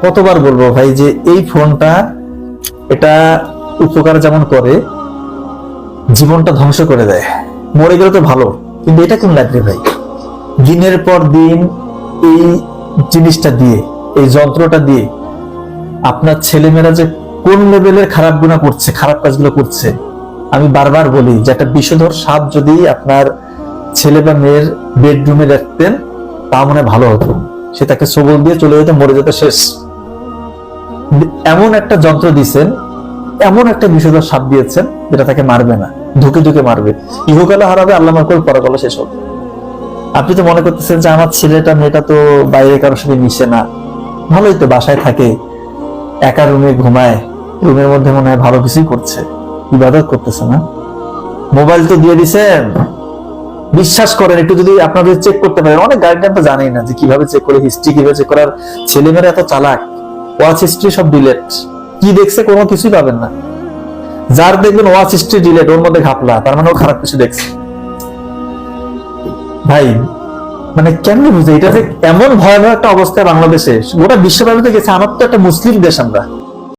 কতবার বলবো ভাই যে এই ফোনটা এটা উপকার যেমন করে, জীবনটা ধ্বংস করে দেয়। মরে গেলে তো ভালো, কিন্তু এটা কোন লাইফ রে ভাই? দিনের পর দিন এই জিনিসটা দিয়ে, এই যন্ত্রটা দিয়ে আপনার ছেলেমেয়েরা যে কোন লেভেলের খারাপ গুণা করছে, খারাপ কাজগুলো করছে। আমি বারবার বলি যে একটা বিষধর সাপ যদি আপনার ছেলে বা মেয়ের বেডরুমে রাখতেন, তা মনে ভালো হতো। সে তাকে সবল দিয়ে চলে যেত, মরে যেত, শেষ। এমন একটা যন্ত্র দিয়েছেন, এমন একটা বিষধর সাপ দিয়েছেন যেটা তাকে মারবে না, ধুকে ধুকে মারবে, ইহকালে হারাবে, আল্লাহ মাফ করবে, পরকালে শেষ হবে। আপনি তো মনে করতেছেন যে আমার ছেলেটা মেয়েটা তো বাইরে কারোর সাথে মিশে না, ভালোই তো, বাসায় থাকে, একা রুমে ঘুমায়, রুমের মধ্যে মনে হয় ভালো কিছুই করছে, ইবাদত করতেছে না। মোবাইল তো দিয়ে দিছেন, বিশ্বাস করেন, একটু যদি আপনাদের চেক করতে পারেন, অনেক গার্ডিয়ান তো জানেই না যে কিভাবে চেক করে, হিস্ট্রি কিভাবে চেক করার। ছেলেমেয়েরা এত চালাক, ওয়াচ হিস্ট্রি সব ডিলেট, কি দেখছে কোনো কিছুই পাবেন না। যার দেখবেন ওয়াচ হিস্ট্রি ডিলেট, ওর মধ্যে ঘাপলা, তার মানে ও খারাপ কিছু দেখছে। ভাই মানে কেমনে বুঝে এটা যে এমন ভয়াবহ একটা অবস্থায় বাংলাদেশে, গোটা বিশ্বব্যাপী গেছে। আমার তো একটা মুসলিম দেশ, আমরা